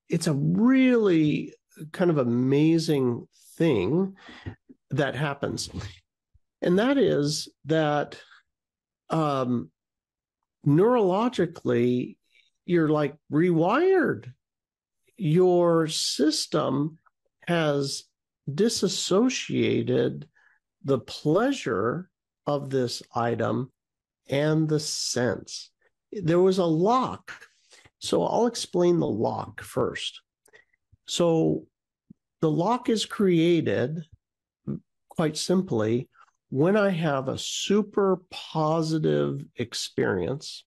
It's a really kind of amazing thing that happens. And that is that neurologically, you're like rewired. Your system has disassociated the pleasure of this item and the sense. There was a lock. So I'll explain the lock first. So the lock is created quite simply when I have a super positive experience.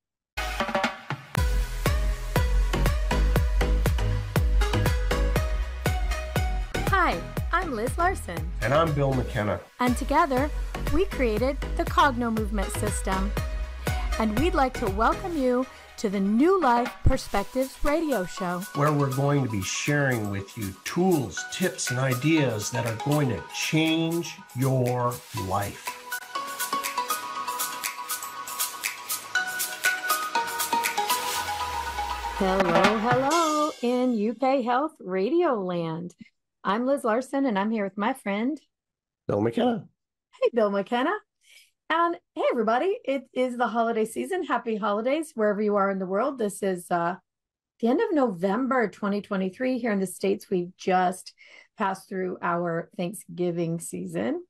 Hi, I'm Liz Larson. And I'm Bill McKenna. And together, we created the Cognomovement system. And we'd like to welcome you to the New Life Perspectives radio show, where we're going to be sharing with you tools, tips, and ideas that are going to change your life. Hello in UK Health Radio Land. I'm Liz Larson, and I'm here with my friend, Bill McKenna. Hey, Bill McKenna. And hey, everybody, it is the holiday season. Happy holidays, wherever you are in the world. This is the end of November 2023. Here in the States, we've just passed through our Thanksgiving season.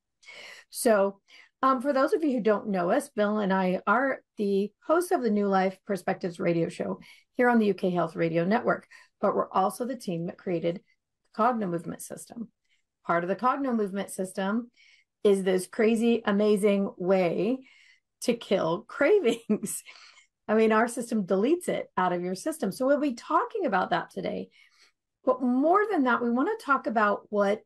So for those of you who don't know us, Bill and I are the hosts of the New Life Perspectives radio show here on the UK Health Radio Network. But we're also the team that created the Cognomovement system. Part of the Cognomovement system is this crazy, amazing way to kill cravings. I mean, our system deletes it out of your system. So we'll be talking about that today. But more than that, we want to talk about what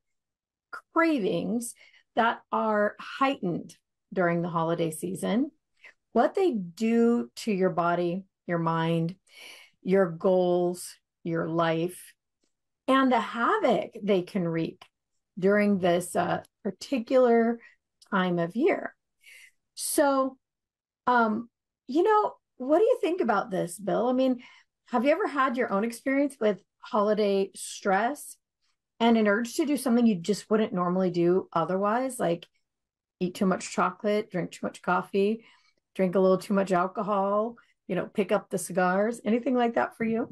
cravings that are heightened during the holiday season, what they do to your body, your mind, your goals, your life, and the havoc they can wreak during this particular time of year. So, what do you think about this, Bill? I mean, have you ever had your own experience with holiday stress and an urge to do something you just wouldn't normally do otherwise, like eat too much chocolate, drink too much coffee, drink a little too much alcohol, pick up the cigars, anything like that for you?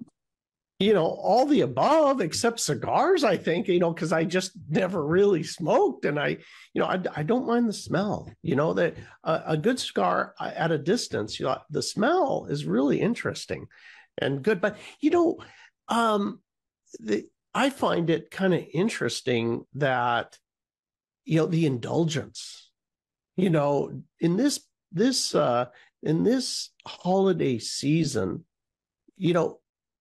All the above except cigars, I think, because I just never really smoked. And I don't mind the smell, that a good cigar at a distance, the smell is really interesting and good. But, I find it kind of interesting that, the indulgence, in this holiday season,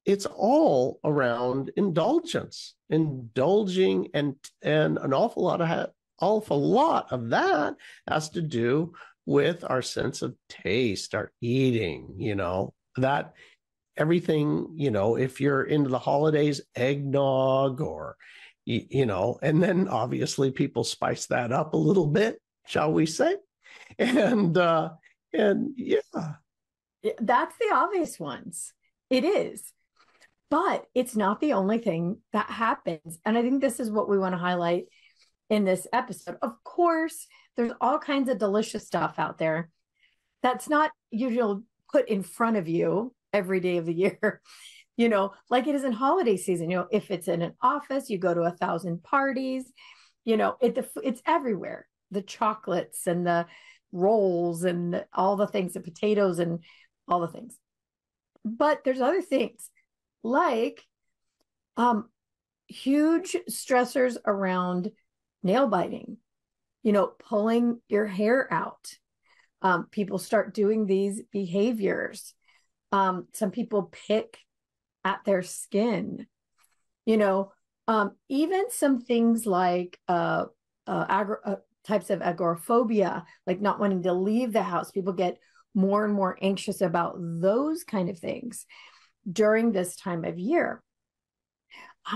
it's all around indulgence, indulging, and an awful lot of that has to do with our sense of taste, our eating, that everything, if you're into the holidays, eggnog or, and then obviously people spice that up a little bit, shall we say? And yeah. That's the obvious ones. It is. But it's not the only thing that happens. And I think this is what we want to highlight in this episode. Of course, there's all kinds of delicious stuff out there that's not usually put in front of you every day of the year, like it is in holiday season. If it's in an office, you go to 1,000 parties, it's everywhere. The chocolates and the rolls and all the things, the potatoes and all the things. But there's other things, like huge stressors around nail biting, pulling your hair out. People start doing these behaviors. Some people pick at their skin, even some things like types of agoraphobia, like not wanting to leave the house. People get more and more anxious about those kind of things during this time of year.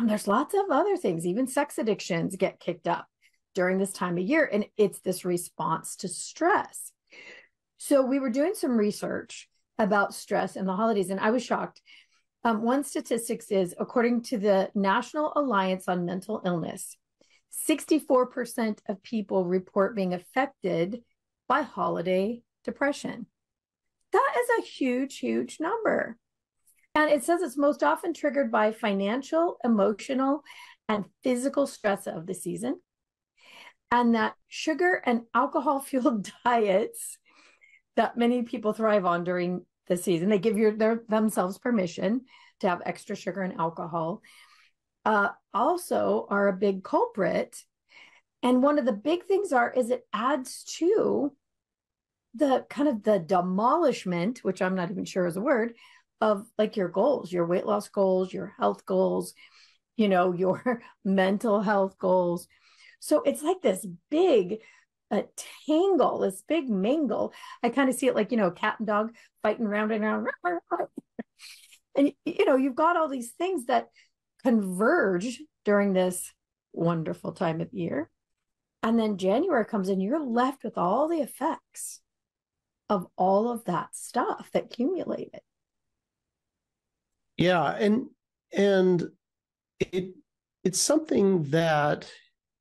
There's lots of other things, even sex addictions get kicked up during this time of year. And it's this response to stress. So we were doing some research about stress in the holidays, and I was shocked. One statistics is, according to the National Alliance on Mental Illness, 64% of people report being affected by holiday depression. That is a huge, huge number. And it says it's most often triggered by financial, emotional, and physical stress of the season. And that sugar and alcohol fueled diets that many people thrive on during the season, they give themselves permission to have extra sugar and alcohol, also are a big culprit. And one of the big things is it adds to the kind of the demolishment, which I'm not even sure is a word, of like your goals, your weight loss goals, your health goals, your mental health goals. So it's like this big tangle, this big mingle. I kind of see it like, cat and dog fighting round and round. And, you've got all these things that converge during this wonderful time of year. And then January comes and you're left with all the effects of all of that stuff that accumulated. Yeah. And it's something that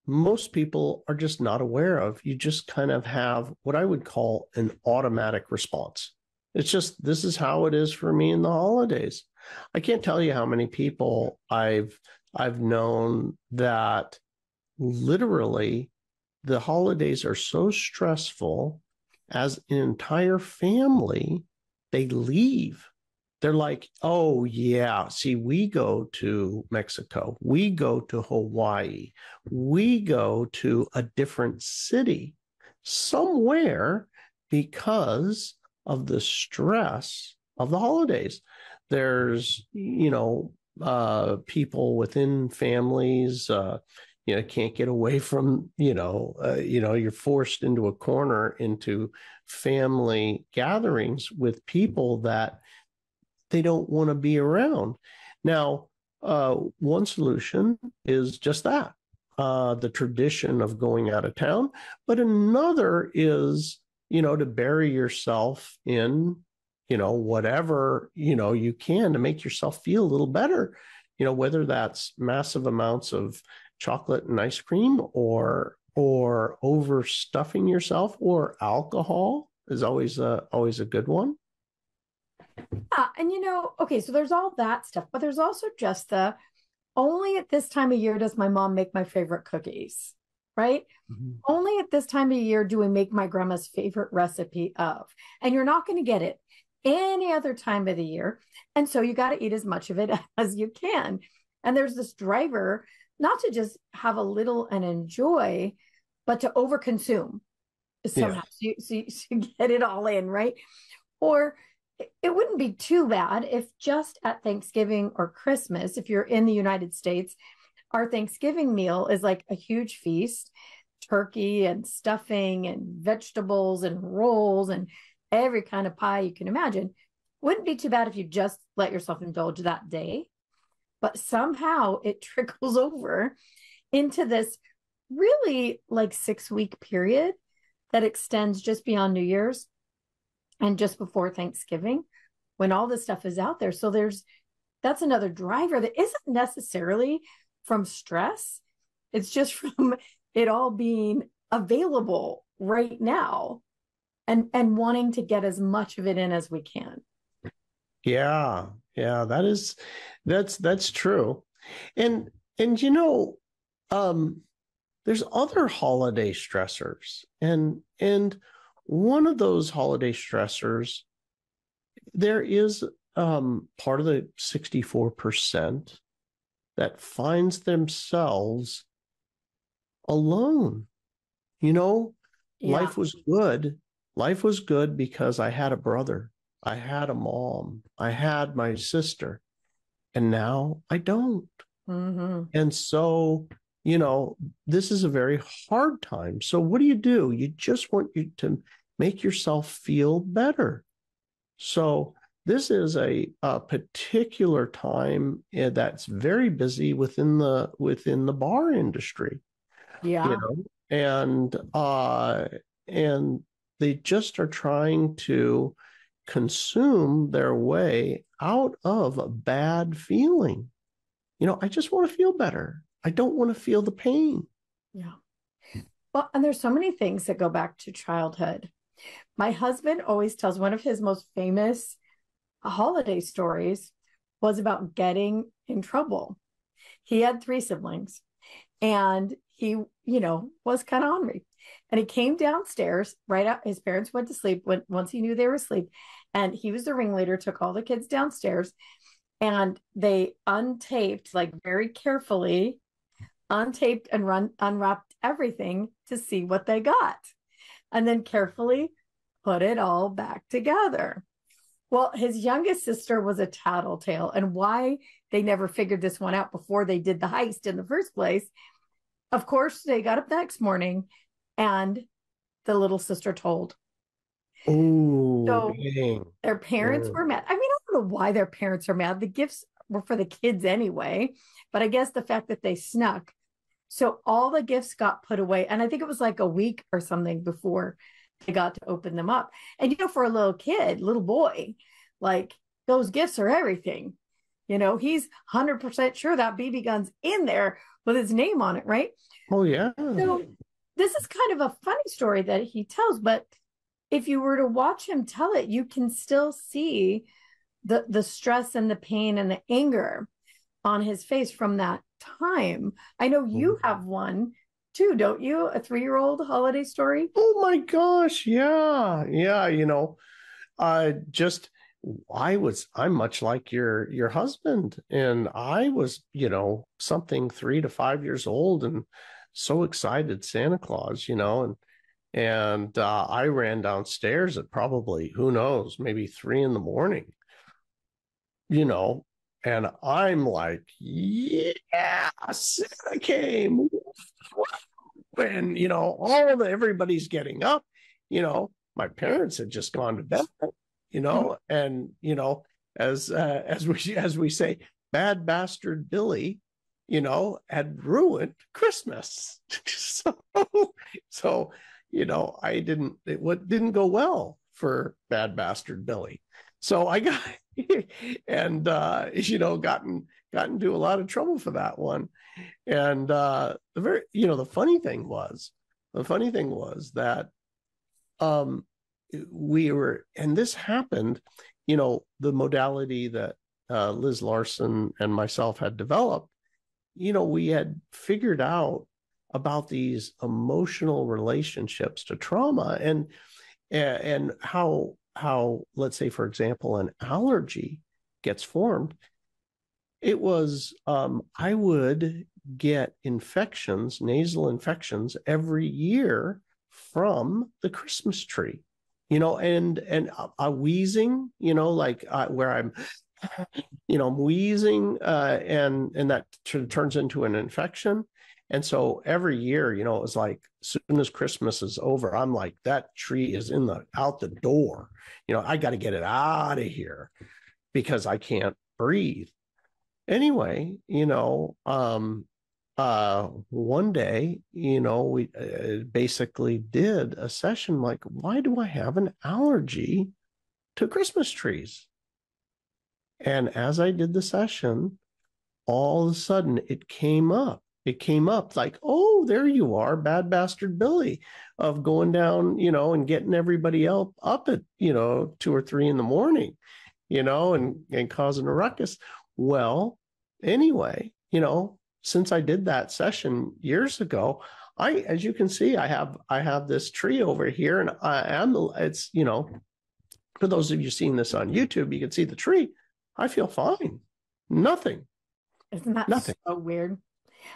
most people are just not aware of. You just kind of have what I would call an automatic response. It's just, this is how it is for me in the holidays. I can't tell you how many people I've known that literally the holidays are so stressful as an entire family, they leave. They're like, oh, yeah, see, we go to Mexico, we go to Hawaii, we go to a different city somewhere because of the stress of the holidays. There's, people within families, can't get away from, you're forced into a corner into family gatherings with people that they don't want to be around. Now, one solution is just that, the tradition of going out of town. But another is, to bury yourself in, whatever, you can to make yourself feel a little better, whether that's massive amounts of chocolate and ice cream or overstuffing yourself, or alcohol is always a good one. Yeah, and okay, so there's all that stuff, but there's also just only at this time of year does my mom make my favorite cookies, right? Mm-hmm. Only at this time of year do we make my grandma's favorite recipe of, and you're not going to get it any other time of the year. And so you got to eat as much of it as you can. And there's this driver, not to just have a little and enjoy, but to overconsume somehow. Yeah. So you get it all in, right? Or it wouldn't be too bad if just at Thanksgiving or Christmas, if you're in the United States, our Thanksgiving meal is like a huge feast, turkey and stuffing and vegetables and rolls and every kind of pie you can imagine. Wouldn't be too bad if you just let yourself indulge that day. But somehow it trickles over into this really like 6-week period that extends just beyond New Year's and just before Thanksgiving, when all this stuff is out there. So that's another driver that isn't necessarily from stress. It's just from it all being available right now and wanting to get as much of it in as we can. Yeah, that's true. And there's other holiday stressors, and one of those holiday stressors, there is part of the 64% that finds themselves alone. Yeah. Life was good. Life was good because I had a brother, I had a mom, I had my sister, and now I don't. Mm-hmm. And so, this is a very hard time. So what do? You just want you to make yourself feel better. So this is a particular time that's very busy within the bar industry. Yeah. And they just are trying to consume their way out of a bad feeling. I just want to feel better. I don't want to feel the pain. Yeah. Well, and there's so many things that go back to childhood. My husband always tells one of his most famous holiday stories was about getting in trouble. He had 3 siblings and he, was kind of ornery. And he came downstairs right out. His parents went to sleep once he knew they were asleep. And he was the ringleader, took all the kids downstairs and they untaped, like very carefully, untaped and unwrapped everything to see what they got. And then carefully put it all back together. Well, his youngest sister was a tattletale, and why they never figured this one out before they did the heist in the first place. Of course, they got up the next morning and the little sister told. Oh, so dang. their parents were mad. I mean, I don't know why their parents are mad. The gifts were for the kids anyway, but I guess the fact that they snuck. So all the gifts got put away. And I think it was like a week or something before they got to open them up. And, for a little kid, little boy, like those gifts are everything. He's 100% sure that BB gun's in there with his name on it, right? Oh, yeah. So this is kind of a funny story that he tells, but if you were to watch him tell it, you can still see the stress and the pain and the anger on his face from that time. I know you have one too, don't you? A 3-year-old holiday story? Oh my gosh. Yeah. Yeah. I'm much like your husband, and I was, something 3 to 5 years old and so excited Santa Claus, and I ran downstairs at probably, who knows, maybe 3 in the morning, and I'm like, yeah, Santa came. And, everybody's getting up, my parents had just gone to bed, and, as we say, bad bastard Billy, had ruined Christmas. so, it didn't go well for bad bastard Billy. So I got, and, gotten into a lot of trouble for that one. And the funny thing was that we were, and this happened, the modality that Liz Larson and myself had developed, we had figured out about these emotional relationships to trauma and how, let's say, for example, an allergy gets formed. It was, I would get infections, nasal infections every year from the Christmas tree, and a wheezing, where I'm, I'm wheezing, and that turns into an infection. And so every year, it was like, as soon as Christmas is over, I'm like, that tree is out the door. I got to get it out of here because I can't breathe. Anyway, one day, we basically did a session like, why do I have an allergy to Christmas trees? And as I did the session, all of a sudden it came up. It came up like, oh, there you are, bad bastard Billy, of going down, and getting everybody else up at, 2 or 3 in the morning, and causing a ruckus. Well, anyway, since I did that session years ago, as you can see, I have this tree over here, and it's, for those of you seeing this on YouTube, you can see the tree. I feel fine. Nothing. Isn't that Nothing. So weird?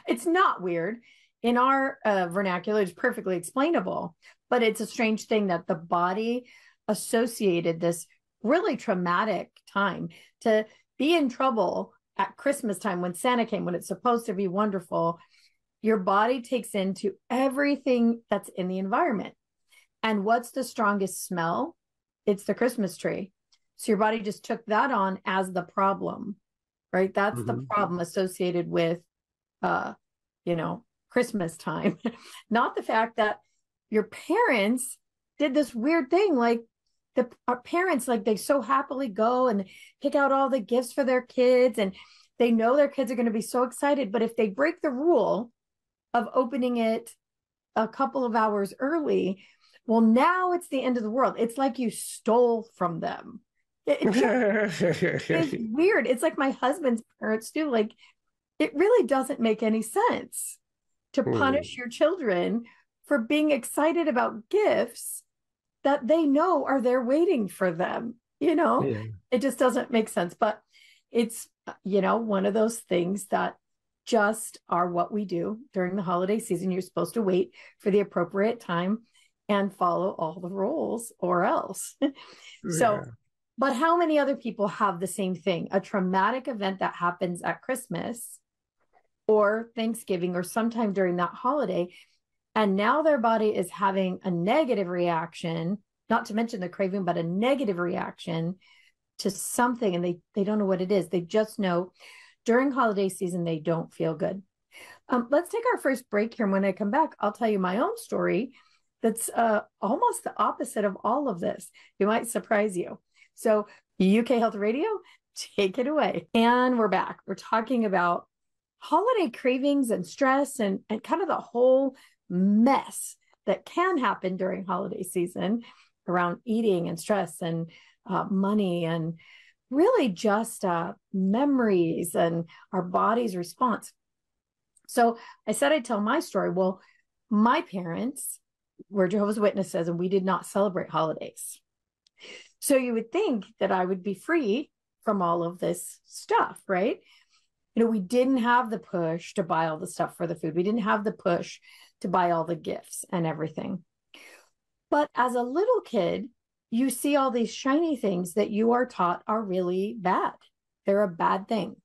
It's not weird. In our vernacular, it's perfectly explainable, but it's a strange thing that the body associated this really traumatic time to be in trouble at Christmas time when Santa came, when it's supposed to be wonderful. Your body takes into everything that's in the environment. And what's the strongest smell? It's the Christmas tree. So your body just took that on as the problem, right? That's the problem associated with, Christmas time, not the fact that your parents did this weird thing. Like our parents, like, they so happily go and pick out all the gifts for their kids, and they know their kids are going to be so excited. But if they break the rule of opening it a couple of hours early, well, now it's the end of the world. It's like you stole from them. It's weird. It's like my husband's parents do. Like, it really doesn't make any sense to punish your children for being excited about gifts that they know are there waiting for them. Yeah. It just doesn't make sense. But it's, one of those things that just are what we do during the holiday season. You're supposed to wait for the appropriate time and follow all the rules, or else. So, but how many other people have the same thing? A traumatic event that happens at Christmas or Thanksgiving or sometime during that holiday, and now their body is having a negative reaction, not to mention the craving, but a negative reaction to something, and they don't know what it is. They just know during holiday season they don't feel good. Let's take our first break here. And when I come back, I'll tell you my own story that's almost the opposite of all of this. It might surprise you. So UK Health Radio, take it away. And we're back. We're talking about holiday cravings and stress and kind of the whole mess that can happen during holiday season around eating and stress and money, and really just memories and our body's response. So I said I'd tell my story. Well, my parents were Jehovah's Witnesses, and we did not celebrate holidays. So you would think that I would be free from all of this stuff, right? We didn't have the push to buy all the stuff for the food. We didn't have the push to buy all the gifts and everything. But as a little kid, you see all these shiny things that you are taught are really bad. They're a bad thing.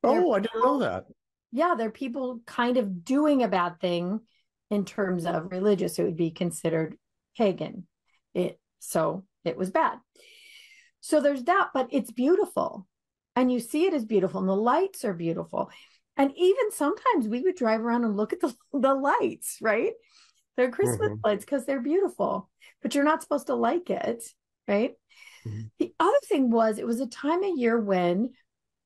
I didn't know that. Yeah, they're people kind of doing a bad thing in terms of religious. It would be considered pagan. So it was bad. So there's that, but it's beautiful. And you see it as beautiful, and the lights are beautiful. And even sometimes we would drive around and look at the lights, right? They're Christmas lights because they're beautiful, but you're not supposed to like it, right? The other thing was, it was a time of year when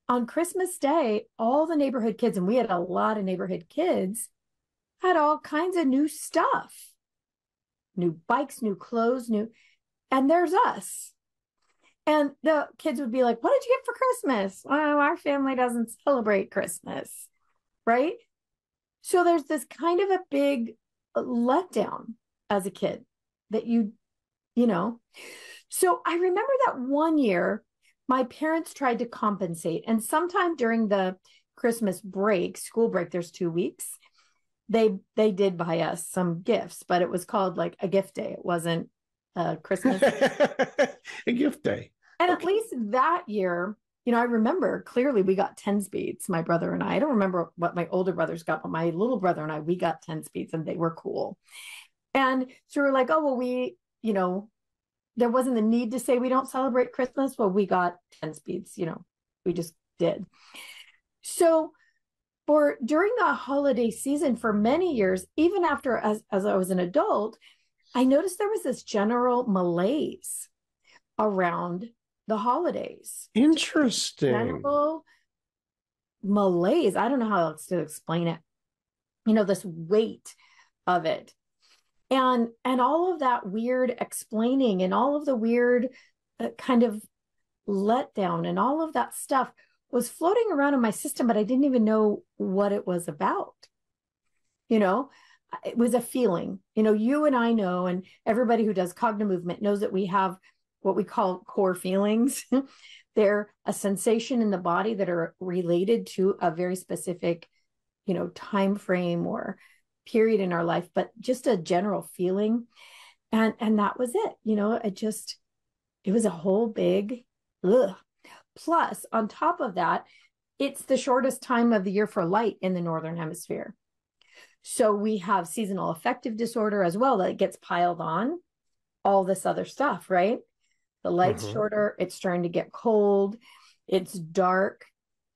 on Christmas Day, all the neighborhood kids, and we had a lot of neighborhood kids, had all kinds of new stuff, new bikes, new clothes, and there's us. And the kids would be like, what did you get for Christmas? Well, our family doesn't celebrate Christmas, right? So there's this kind of a big letdown as a kid that you know. So I remember that one year, my parents tried to compensate. And sometime during the Christmas break, school break, there's 2 weeks, they did buy us some gifts, but it was called like a gift day. It wasn't Christmas. A gift day. And at least that year, I remember clearly we got 10 speeds, my brother and I don't remember what my older brothers got, but my little brother and I, we got 10 speeds, and they were cool. And so we're like, oh, well, we, there wasn't the need to say we don't celebrate Christmas. Well, we got 10 speeds, we just did. So during the holiday season for many years, even after as I was an adult, I noticed there was this general malaise around the holidays. Interesting. General malaise. I don't know how else to explain it. This weight of it. And all of that weird explaining and all of the weird kind of letdown and all of that stuff was floating around in my system, but I didn't even know what it was about. It was a feeling. You and I know, and everybody who does Cognomovement knows that we have what we call core feelings. They're a sensation in the body that are related to a very specific, time frame or period in our life, but just a general feeling. And that was it. It was a whole big ugh. Plus, on top of that, it's the shortest time of the year for light in the Northern Hemisphere. So we have seasonal affective disorder as well that gets piled on all this other stuff, right? The light's shorter, it's starting to get cold, it's dark,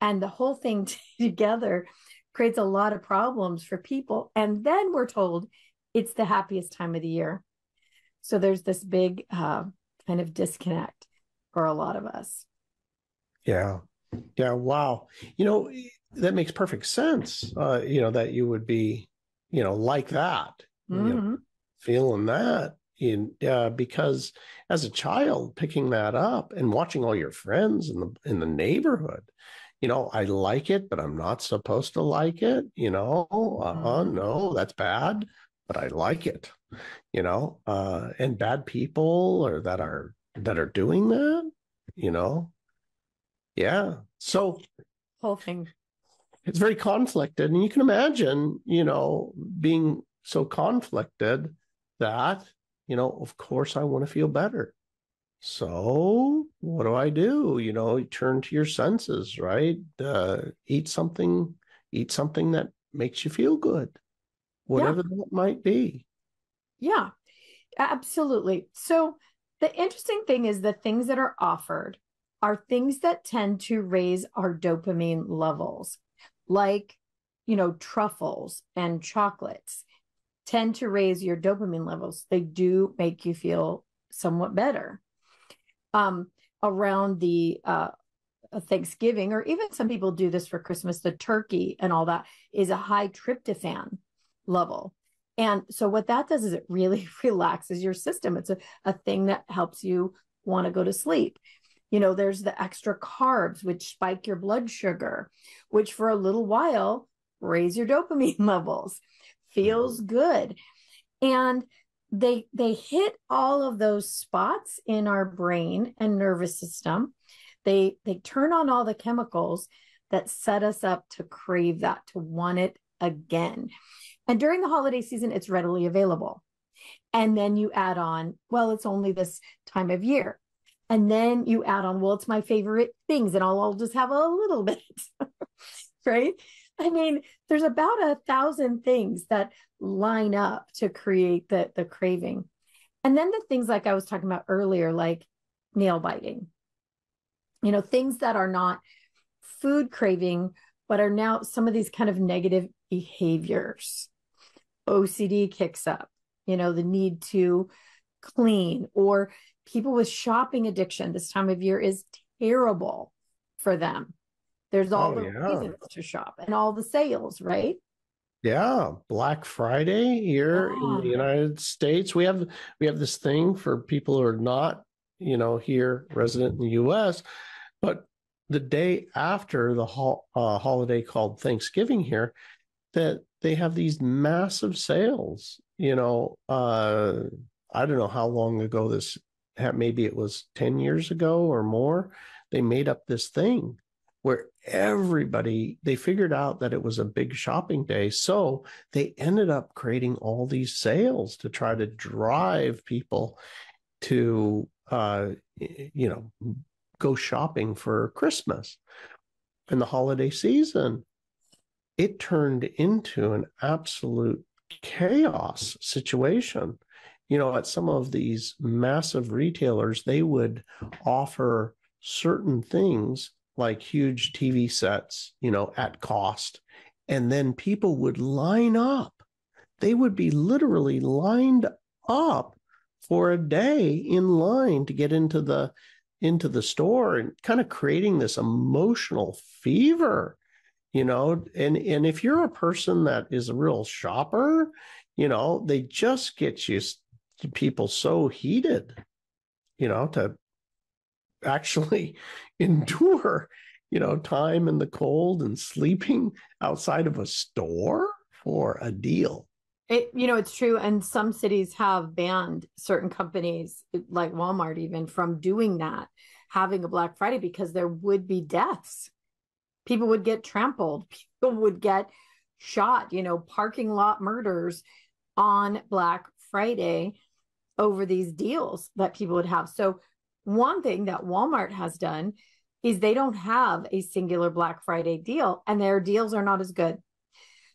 and the whole thing together creates a lot of problems for people. And then we're told it's the happiest time of the year. So there's this big kind of disconnect for a lot of us. Yeah. Yeah. Wow. You know, that makes perfect sense. That you would be, like that, Mm-hmm. feeling that because as a child, picking that up and watching all your friends in the neighborhood, I like it, but I'm not supposed to like it, Mm-hmm. no, that's bad, but I like it, and bad people or that are doing that, you know, yeah. So Whole thing. it's very conflicted. And you can imagine, being so conflicted that, of course I want to feel better. So what do? You turn to your senses, right? Eat something that makes you feel good, Yeah. whatever that might be. Yeah. Absolutely. So the interesting thing is the things that are offered are things that tend to raise our dopamine levels, like, truffles and chocolates tend to raise your dopamine levels. They do make you feel somewhat better. Um, Around the Thanksgiving, or even some people do this for Christmas, the turkey and all that is a high tryptophan level. And so what that does is it really relaxes your system. It's a thing that helps you want to go to sleep. There's the extra carbs, which spike your blood sugar, which for a little while raise your dopamine levels. Feels good. And they hit all of those spots in our brain and nervous system. They turn on all the chemicals that set us up to crave that, to want it again. And during the holiday season, it's readily available. And then you add on, well, it's only this time of year. And then you add on, well, it's my favorite things, and I'll just have a little bit, right? I mean, there's about 1,000 things that line up to create the craving. And then the things like I was talking about earlier, like nail biting, things that are not food craving, but are now some of these kind of negative behaviors. OCD kicks up, the need to clean, or people with shopping addiction this time of year is terrible for them. There's all Oh the yeah. reasons to shop and all the sales, right? Yeah, Black Friday here in the Ah, United States. We have this thing for people who are not, here resident in the US, but the day after the holiday called Thanksgiving here, that they have these massive sales. I don't know how long ago this maybe it was 10 years ago or more. They made up this thing where they figured out that it was a big shopping day. So they ended up creating all these sales to try to drive people to, go shopping for Christmas and the holiday season. It turned into an absolute chaos situation. At some of these massive retailers, they would offer certain things like huge TV sets, at cost. And then people would line up. They would be literally lined up for a day in line to get into the store, and kind of creating this emotional fever, and if you're a person that is a real shopper, they just get you people so heated, to actually endure, time in the cold and sleeping outside of a store for a deal. it's true. And some cities have banned certain companies, like Walmart, even from doing that, having a Black Friday, because there would be deaths. People would get trampled, people would get shot, parking lot murders on Black Friday over these deals that people would have. So one thing that Walmart has done is they don't have a singular Black Friday deal, and their deals are not as good.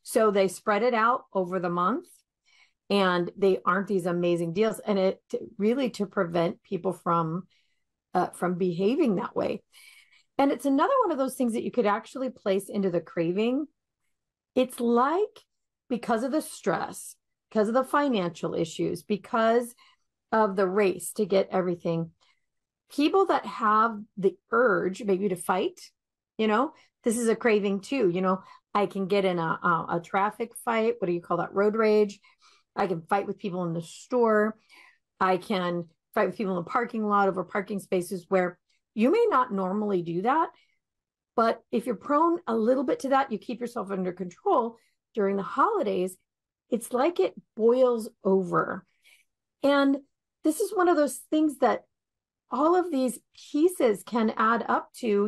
So they spread it out over the month, and they aren't these amazing deals, and it really to prevent people from behaving that way. And it's another one of those things that you could actually place into the craving. It's like, because of the stress, because of the financial issues, because of the race to get everything, people that have the urge maybe to fight, this is a craving too. I can get in a traffic fight. What do you call that? Road rage. I can fight with people in the store. I can fight with people in the parking lot over parking spaces where you may not normally do that. But if you're prone a little bit to that, you keep yourself under control during the holidays, it's like it boils over. And this is one of those things that all of these pieces can add up to,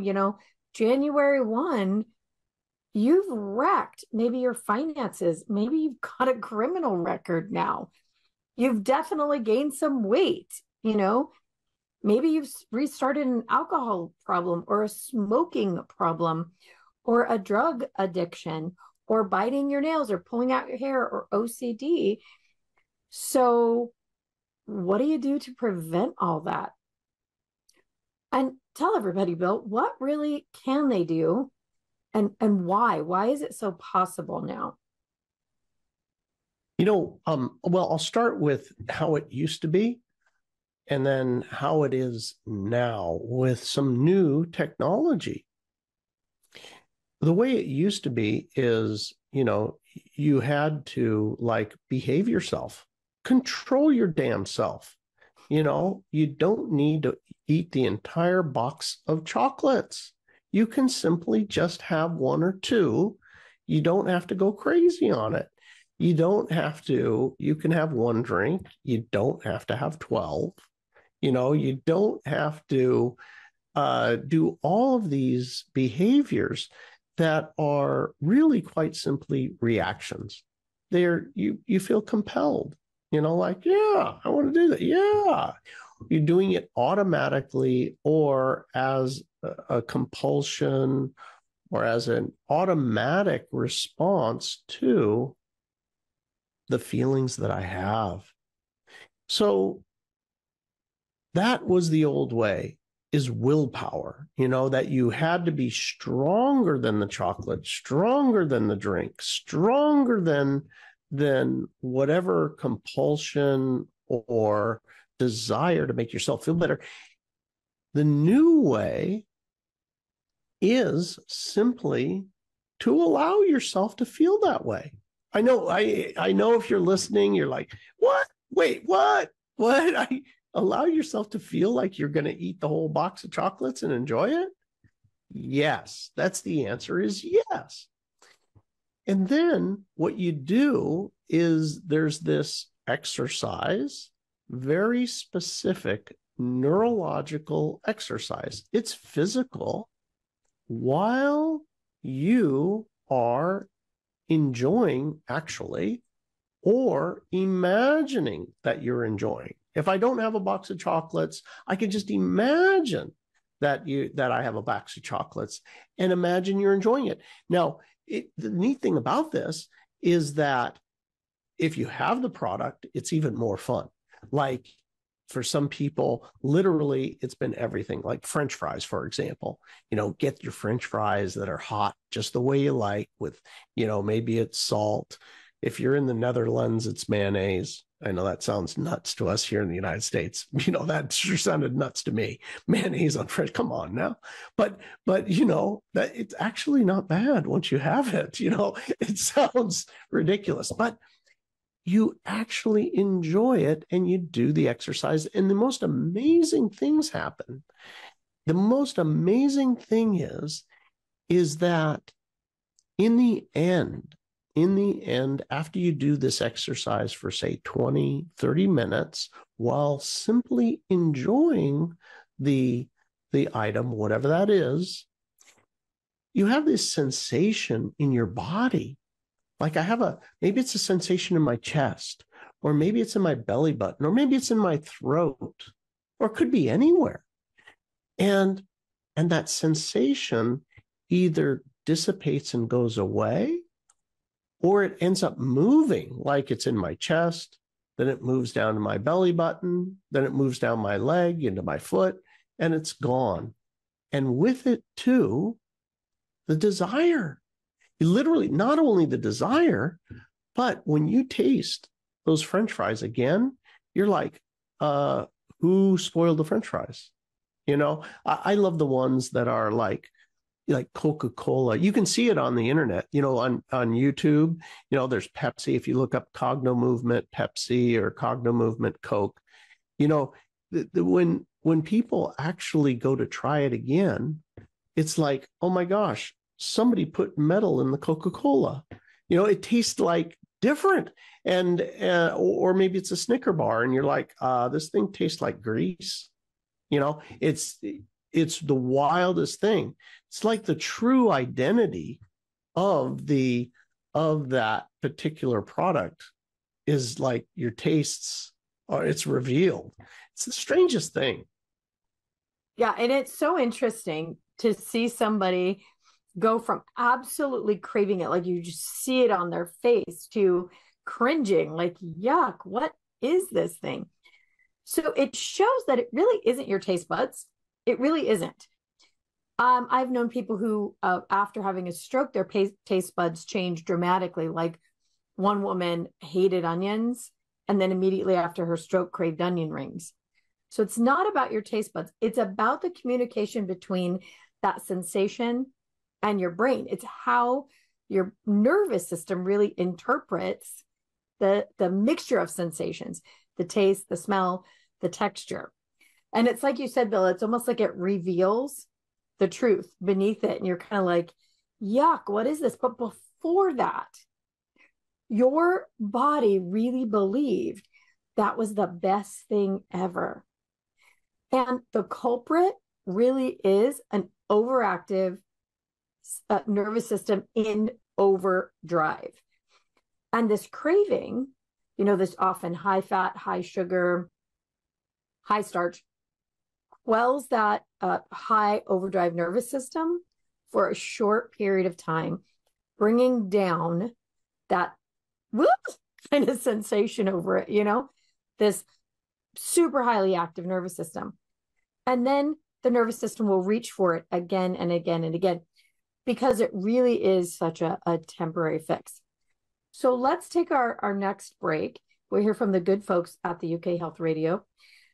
January 1, you've wrecked maybe your finances. Maybe you've got a criminal record now. You've definitely gained some weight, Maybe you've restarted an alcohol problem or a smoking problem or a drug addiction or biting your nails or pulling out your hair or OCD. So what do you do to prevent all that? And tell everybody, Bill, what really can they do and why? Why is it so possible now? Well, I'll start with how it used to be and then how it is now with some new technology. The way it used to be is, you had to behave yourself, control your damn self. You don't need to eat the entire box of chocolates. You can simply just have one or two. You don't have to go crazy on it. You can have one drink. You don't have to have 12. You don't have to do all of these behaviors that are really quite simply reactions. You feel compelled, yeah, I want to do that. Yeah. You're doing it automatically or as a compulsion or as an automatic response to the feelings that I have. So that was the old way, is willpower, that you had to be stronger than the chocolate, stronger than the drink, stronger than whatever compulsion or desire to make yourself feel better. The new way is simply to allow yourself to feel that way. I know if you're listening, you're like, what? Wait, what? Allow yourself to feel like you're going to eat the whole box of chocolates and enjoy it? Yes, that's the answer is yes. And then what you do is there's this exercise, very specific neurological exercise. It's physical while you are enjoying actually or imagining that you're enjoying. If I don't have a box of chocolates, I can just imagine that I have a box of chocolates and imagine you're enjoying it. Now, the neat thing about this is that if you have the product, it's even more fun. Like for some people, literally, it's been everything, like French fries, for example. Get your French fries that are hot just the way you like with, maybe it's salt. If you're in the Netherlands, it's mayonnaise. I know that sounds nuts to us here in the United States. That sure sounded nuts to me. Mayonnaise on French, come on now. But that it's actually not bad once you have it. It sounds ridiculous, but you actually enjoy it and you do the exercise and the most amazing things happen. The most amazing thing is that in the end, after you do this exercise for say 20, 30 minutes, while simply enjoying the item, whatever that is, you have this sensation in your body. Like maybe it's a sensation in my chest, or maybe it's in my belly button, or maybe it's in my throat, or it could be anywhere. And that sensation either dissipates and goes away, or it ends up moving, like it's in my chest, then it moves down to my belly button, then it moves down my leg into my foot, and it's gone. And with it too, the desire. Literally, not only the desire, but when you taste those French fries again, you're like, who spoiled the French fries? I love the ones that are like Coca-Cola. You can see it on the internet, on YouTube. There's Pepsi. If you look up Cognomovement Pepsi or Cognomovement Coke, when people actually go to try it again, it's like, oh my gosh, somebody put metal in the Coca-Cola. It tastes like different. And or maybe it's a Snicker bar and you're like, this thing tastes like grease. It's the wildest thing. It's like the true identity of that particular product is like your tastes, or it's revealed. It's the strangest thing. Yeah, and it's so interesting to see somebody go from absolutely craving it, like you just see it on their face, to cringing, like, yuck, what is this thing? So it shows that it really isn't your taste buds. It really isn't. I've known people who, after having a stroke, their taste buds change dramatically. Like one woman hated onions, and then immediately after her stroke craved onion rings. So it's not about your taste buds. It's about the communication between that sensation and your brain. It's how your nervous system really interprets the mixture of sensations, the taste, the smell, the texture. And it's like you said, Bill, it's almost like it reveals the truth beneath it. And you're kind of like, yuck, what is this? But before that, your body really believed that was the best thing ever. And the culprit really is an overactive nervous system in overdrive. And this craving, this often high fat, high sugar, high starch, quells that high overdrive nervous system for a short period of time, bringing down that whoop kind of sensation over it, this super highly active nervous system. And then the nervous system will reach for it again and again and again, because it really is such a temporary fix. So let's take our next break. We'll hear from the good folks at the UK Health Radio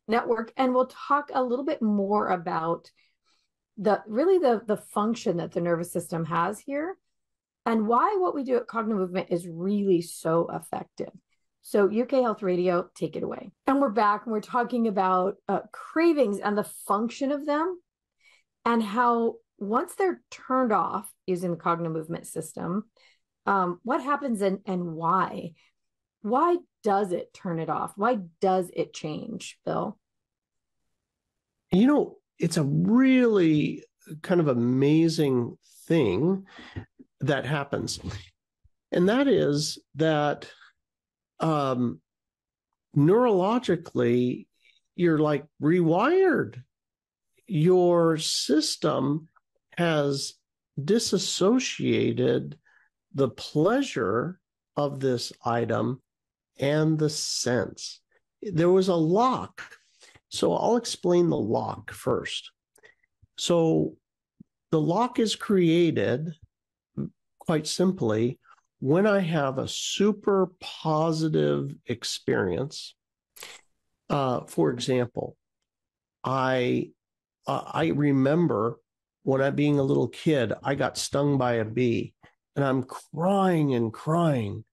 Network, and we'll talk a little bit more about the function that the nervous system has here, and why what we do at Cognomovement is really so effective. So UK Health Radio, take it away. And we're back, and we're talking about cravings and the function of them, and how once they're turned off using the Cognomovement system, what happens and why? Why does it turn it off? Why does it change, Bill? It's a really kind of amazing thing that happens. And that is that neurologically, you're like rewired. Your system has disassociated the pleasure of this item and the sense. There was a lock. So I'll explain the lock first. So the lock is created quite simply when I have a super positive experience. For example, I remember when I being a little kid, I got stung by a bee, and I'm crying and crying,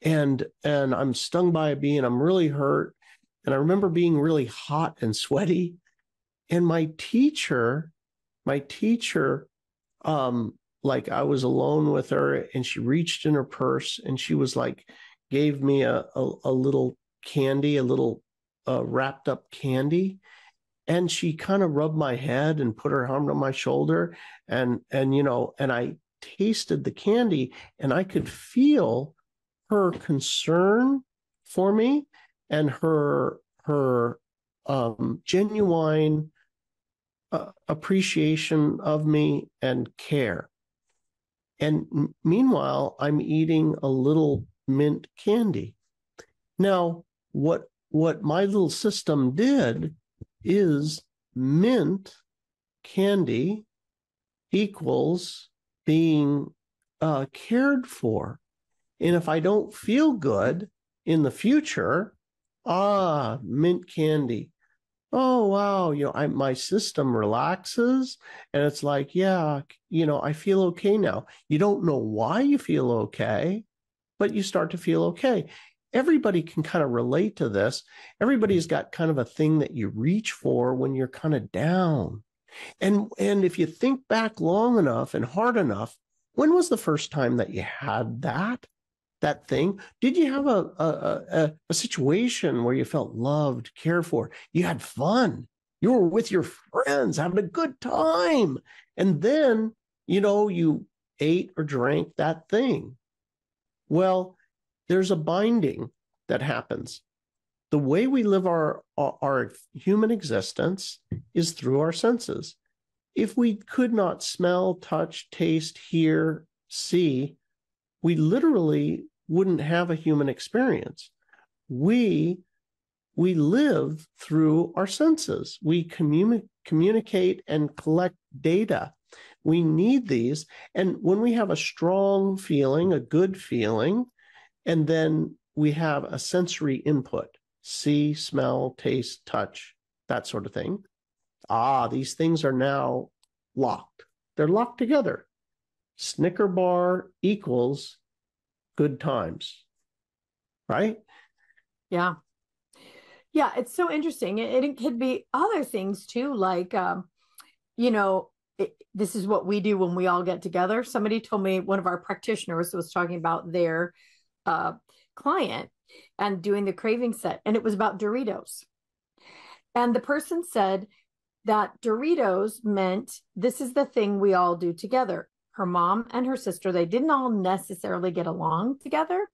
and I'm stung by a bee, and I'm really hurt. And I remember being really hot and sweaty. And my teacher, like I was alone with her, and she reached in her purse, and she was like, gave me a little candy, a little wrapped up candy. And she kind of rubbed my head and put her arm on my shoulder. And I tasted the candy, and I could feel her concern for me and her genuine appreciation of me and care. And meanwhile, I'm eating a little mint candy. Now, what my little system did is mint candy equals being cared for. And if I don't feel good in the future, mint candy. Oh, wow. My system relaxes and it's like, yeah, I feel okay now. You don't know why you feel okay, but you start to feel okay. Everybody can kind of relate to this. Everybody's got kind of a thing that you reach for when you're kind of down. And if you think back long enough and hard enough, when was the first time that you had that thing? Did you have a situation where you felt loved, cared for? You had fun. You were with your friends having a good time. And then, you ate or drank that thing. Well, there's a binding that happens. The way we live our human existence is through our senses. If we could not smell, touch, taste, hear, see, we literally wouldn't have a human experience. We live through our senses. We communicate and collect data. We need these. And when we have a strong feeling, a good feeling, and then we have a sensory input, see, smell, taste, touch, that sort of thing. These things are now locked. They're locked together. Snicker bar equals good times, right? Yeah. Yeah, it's so interesting. It could be other things too, like, this is what we do when we all get together. Somebody told me, one of our practitioners was talking about their client and doing the craving set, and it was about Doritos. And the person said that Doritos meant this is the thing we all do together. Her mom and her sister, they didn't all necessarily get along together,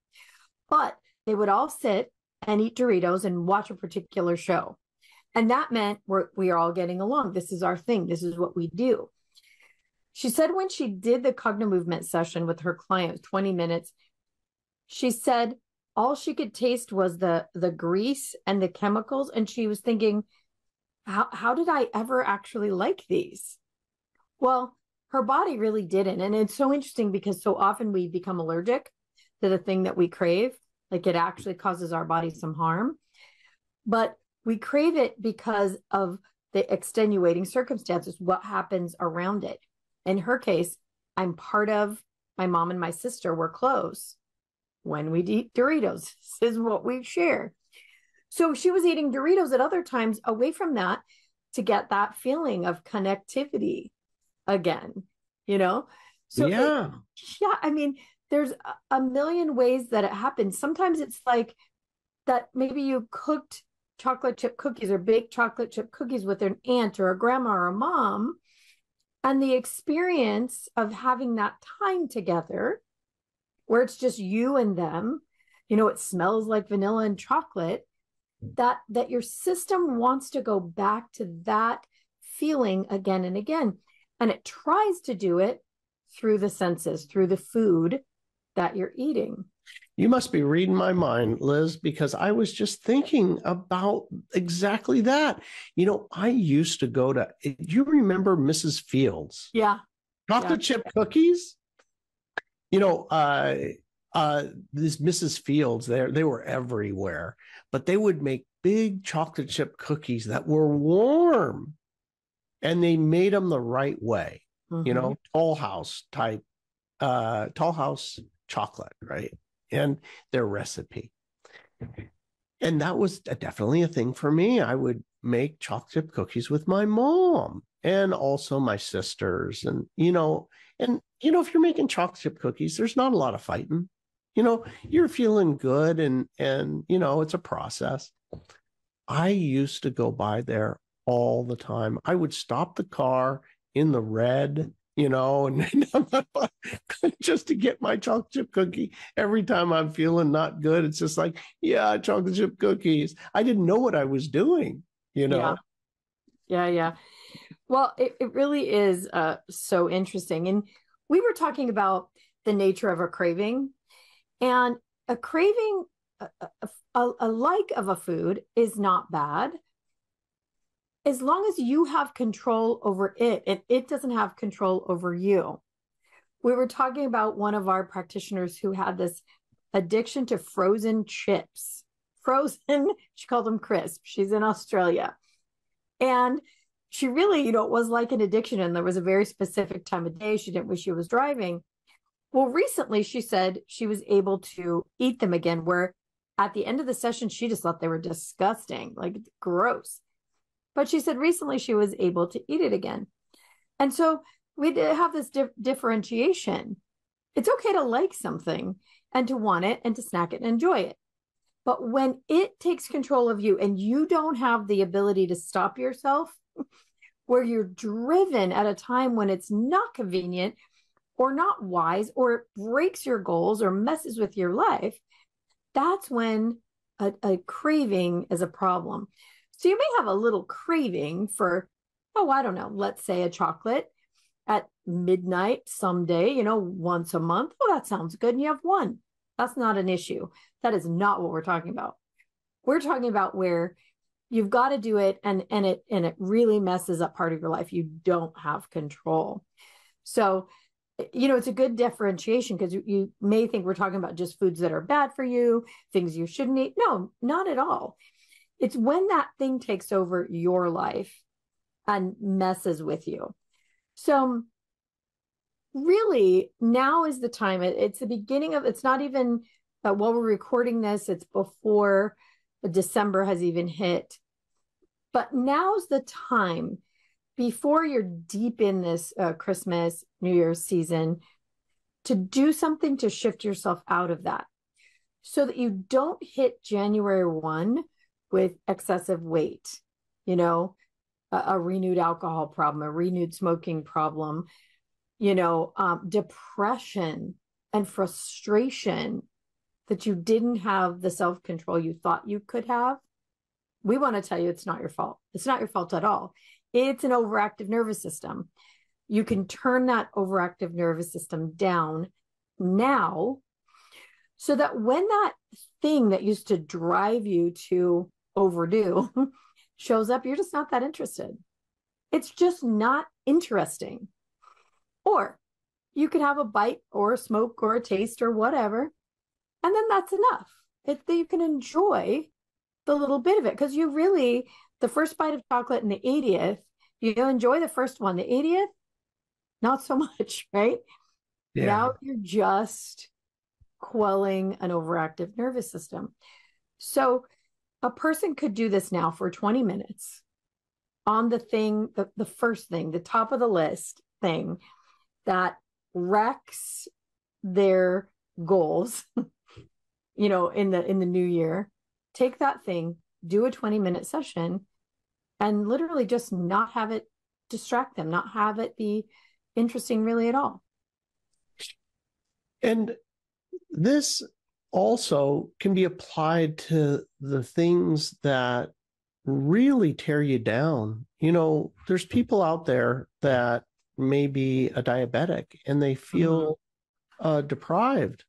but they would all sit and eat Doritos and watch a particular show. And that meant we are all getting along. This is our thing. This is what we do. She said when she did the Cognomovement session with her client, 20 minutes, she said all she could taste was the grease and the chemicals. And she was thinking, how did I ever actually like these? Well, her body really didn't. And it's so interesting because so often we become allergic to the thing that we crave. Like it actually causes our body some harm. But we crave it because of the extenuating circumstances, what happens around it. In her case, I'm part of, my mom and my sister were close when we eat Doritos. This is what we share. So she was eating Doritos at other times away from that to get that feeling of connectivity again, So Yeah. I mean, there's a million ways that it happens. Sometimes it's like that maybe you cooked chocolate chip cookies or baked chocolate chip cookies with an aunt or a grandma or a mom, and the experience of having that time together where it's just you and them, it smells like vanilla and chocolate, that your system wants to go back to that feeling again and again. And it tries to do it through the senses, through the food that you're eating. You must be reading my mind, Liz, because I was just thinking about exactly that. I used to go to, do you remember Mrs. Fields? Yeah. Chocolate chip cookies? This Mrs. Fields, they were everywhere, but they would make big chocolate chip cookies that were warm, and they made them the right way. Mm-hmm. Toll House type, Toll House chocolate, right? And their recipe. And that was definitely a thing for me. I would make chocolate chip cookies with my mom and also my sisters. And if you're making chocolate chip cookies, there's not a lot of fighting. You're feeling good and it's a process. I used to go by there all the time. I would stop the car in the red, and just to get my chocolate chip cookie. Every time I'm feeling not good, it's just like, yeah, chocolate chip cookies. I didn't know what I was doing, Yeah. Well, it really is so interesting. And we were talking about the nature of a craving, and a craving, a like of a food is not bad as long as you have control over it and it doesn't have control over you. We were talking about one of our practitioners who had this addiction to frozen chips. Frozen, she called them crisp. She's in Australia. And she really, it was like an addiction. And there was a very specific time of day she didn't wish she was driving. Well, recently she said she was able to eat them again, where at the end of the session, she just thought they were disgusting, like gross. But she said recently she was able to eat it again. And so we have this differentiation. It's okay to like something and to want it and to snack it and enjoy it. But when it takes control of you and you don't have the ability to stop yourself, where you're driven at a time when it's not convenient or not wise, or it breaks your goals or messes with your life, that's when a craving is a problem. So you may have a little craving for, oh, I don't know, let's say a chocolate at midnight someday, once a month. Oh, that sounds good. And you have one. That's not an issue. That is not what we're talking about. We're talking about where you've got to do it and it really messes up part of your life. You don't have control. So, it's a good differentiation, because you may think we're talking about just foods that are bad for you, things you shouldn't eat. No, not at all. It's when that thing takes over your life and messes with you. So really, now is the time. It's the beginning of, it's not even while we're recording this, it's before December has even hit. But now's the time, before you're deep in this Christmas, New Year's season, to do something to shift yourself out of that, so that you don't hit January 1 with excessive weight, a renewed alcohol problem, a renewed smoking problem, depression and frustration that you didn't have the self-control you thought you could have. We want to tell you it's not your fault. It's not your fault at all. It's an overactive nervous system. You can turn that overactive nervous system down now, so that when that thing that used to drive you to overdo shows up, you're just not that interested. It's just not interesting. Or you could have a bite or a smoke or a taste or whatever, and then that's enough. You can enjoy the little bit of it, because the first bite of chocolate and the 80th, you enjoy the first one. The 80th, not so much, right? Yeah. Now you're just quelling an overactive nervous system. So a person could do this now for 20 minutes on the thing, the first thing, the top of the list thing that wrecks their goals, in the new year. Take that thing, do a 20-minute session, and literally just not have it distract them, not have it be interesting really at all. And this also can be applied to the things that really tear you down. There's people out there that may be a diabetic and they feel deprived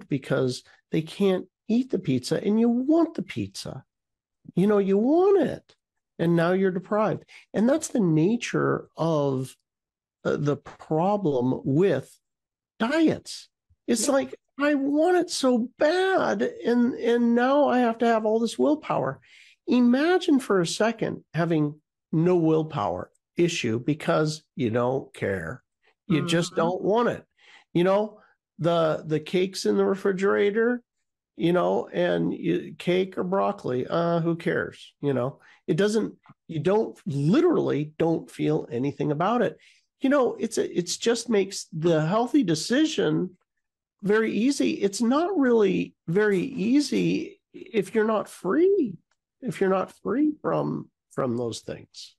because they can't eat the pizza, and you want the pizza. You want it, and now you're deprived. And that's the nature of the problem with diets. It's like, I want it so bad, and now I have to have all this willpower. Imagine for a second having no willpower issue because you don't care. You just don't want it. The cake's in the refrigerator, and cake or broccoli, who cares? It doesn't, you don't feel anything about it. It's just makes the healthy decision very easy. It's not really very easy if you're not free from those things.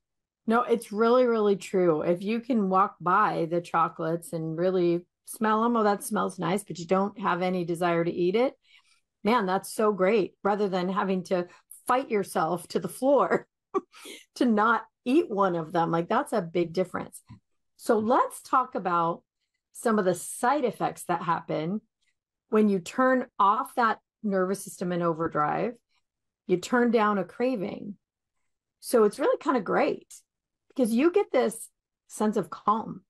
No, it's really, really true. If you can walk by the chocolates and really smell them, oh, that smells nice, but you don't have any desire to eat it, man, that's so great. Rather than having to fight yourself to the floor to not eat one of them. Like, that's a big difference. So let's talk about some of the side effects that happen when you turn off that nervous system in overdrive, you turn down a craving. So it's really kind of great, because you get this sense of calm.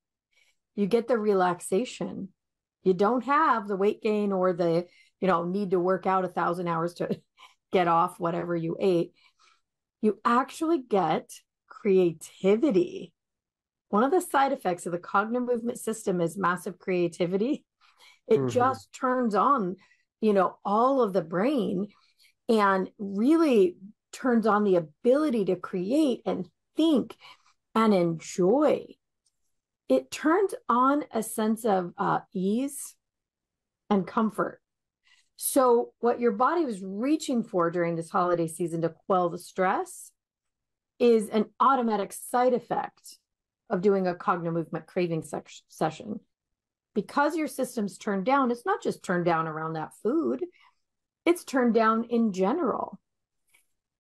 You get the relaxation. You don't have the weight gain or the, need to work out 1,000 hours to get off whatever you ate. you actually get creativity. One of the side effects of the Cognomovement system is massive creativity. It just turns on, all of the brain and really turns on the ability to create and think and enjoy. It turns on a sense of ease and comfort. So what your body was reaching for during this holiday season to quell the stress is an automatic side effect of doing a Cognomovement craving session. Because your system's turned down, it's not just turned down around that food, it's turned down in general.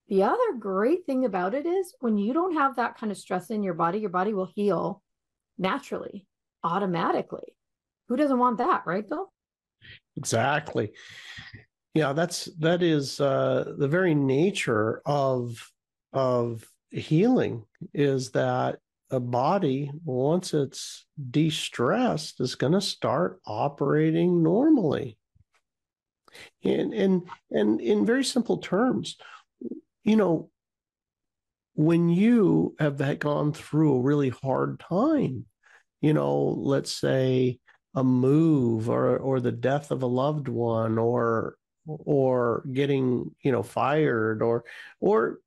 The other great thing about it is when you don't have that kind of stress in your body will heal naturally, automatically. Who doesn't want that, right, Bill? Exactly. Yeah, that is the very nature of healing, is that a body, once it's de-stressed, is going to start operating normally. And in very simple terms, when you have gone through a really hard time, let's say a move or the death of a loved one, or getting fired, or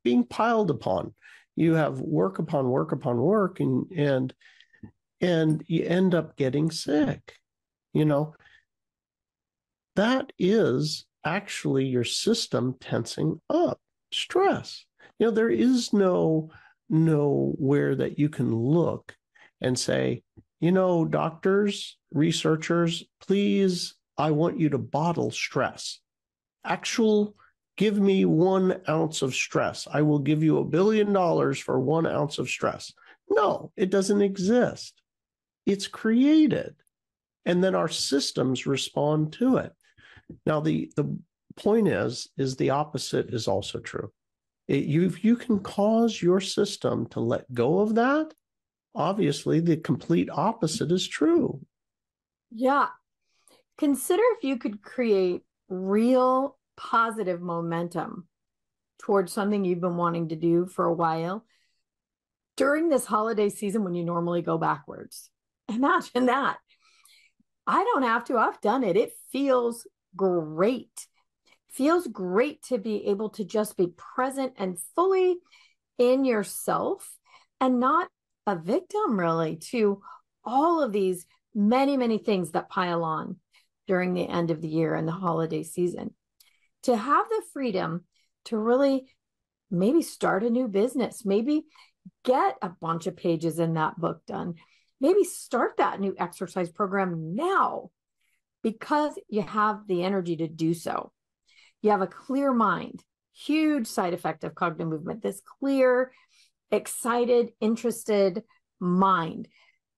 being piled upon, you have work upon work upon work, and you end up getting sick. That is actually your system tensing up, stress. There is nowhere that you can look and say, doctors, researchers, please, I want you to bottle stress. Give me 1 ounce of stress. I will give you $1 billion for 1 ounce of stress. No, it doesn't exist. It's created. And then our systems respond to it. Now, the point is the opposite is also true. If you can cause your system to let go of that, obviously the complete opposite is true. Yeah. Consider if you could create real positive momentum towards something you've been wanting to do for a while during this holiday season when you normally go backwards. Imagine that. I don't have to. I've done it. It feels great. Feels great to be able to just be present and fully in yourself and not a victim, really, to all of these many, many things that pile on during the end of the year and the holiday season. To have the freedom to really maybe start a new business, maybe get a bunch of pages in that book done, maybe start that new exercise program now because you have the energy to do so. You have a clear mind, huge side effect of Cognomovement, this clear, excited, interested mind.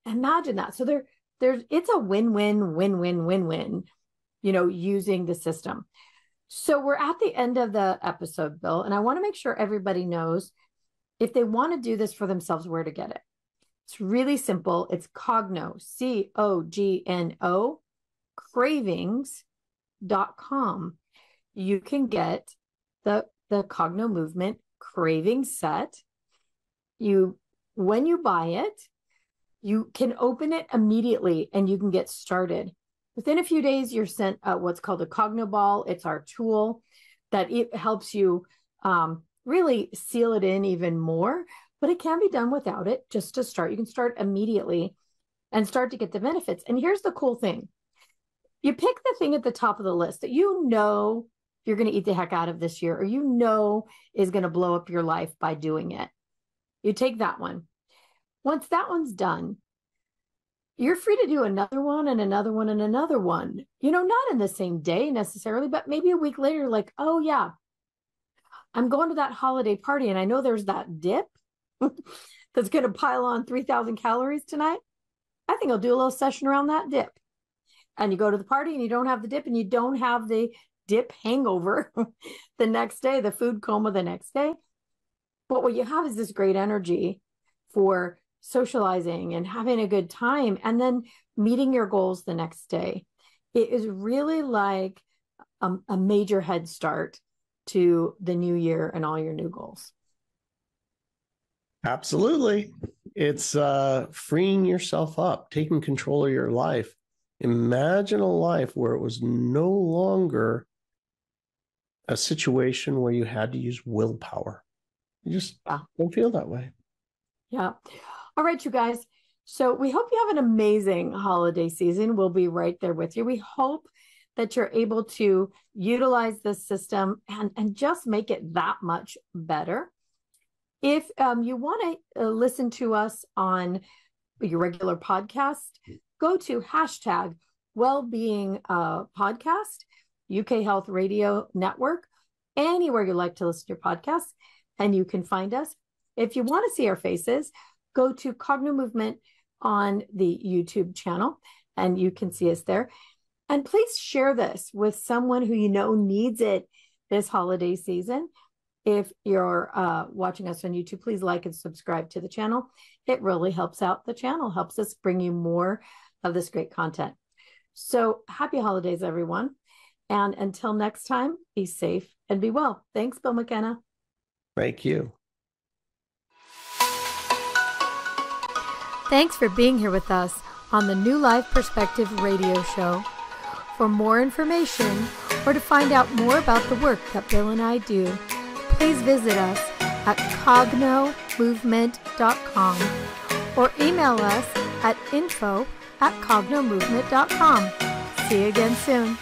Imagine that. So it's a win-win, win-win, win-win, using the system. So we're at the end of the episode, Bill, and I want to make sure everybody knows if they want to do this for themselves, where to get it. It's really simple. It's Cogno, Cogno, cravings.com. You can get the Cognomovement craving set. When you buy it, you can open it immediately and you can get started. Within a few days, you're sent what's called a Cogno Ball. It's our tool that it helps you really seal it in even more, but it can be done without it. Just to start, you can start immediately and start to get the benefits. And here's the cool thing. You pick the thing at the top of the list that you're going to eat the heck out of this year, or is going to blow up your life by doing it. You take that one. Once that one's done, you're free to do another one and another one and another one. Not in the same day necessarily, but maybe a week later, like, oh yeah, I'm going to that holiday party and I know there's that dip that's going to pile on 3,000 calories tonight. I think I'll do a little session around that dip. And you go to the party and you don't have the dip and you don't have the dip hangover the next day, the food coma the next day. But what you have is this great energy for socializing and having a good time and then meeting your goals the next day. It is really like a major head start to the new year and all your new goals. Absolutely. It's freeing yourself up, taking control of your life. Imagine a life where it was no longer a situation where you had to use willpower. You just don't feel that way. Yeah. All right, you guys. So we hope you have an amazing holiday season. We'll be right there with you. We hope that you're able to utilize this system and just make it that much better. If you want to listen to us on your regular podcast, go to hashtag wellbeing podcast, UK Health Radio Network, anywhere you like to listen to your podcasts, and you can find us. If you want to see our faces, go to Cognomovement on the YouTube channel, and you can see us there. And please share this with someone who you know needs it this holiday season. If you're watching us on YouTube, please like and subscribe to the channel. It really helps out the channel, helps us bring you more of this great content. So happy holidays, everyone. And until next time, be safe and be well. Thanks, Bill McKenna. Thank you. Thanks for being here with us on the New Life Perspective radio show. For more information or to find out more about the work that Bill and I do, please visit us at cognomovement.com or email us at info@cognomovement.com. See you again soon.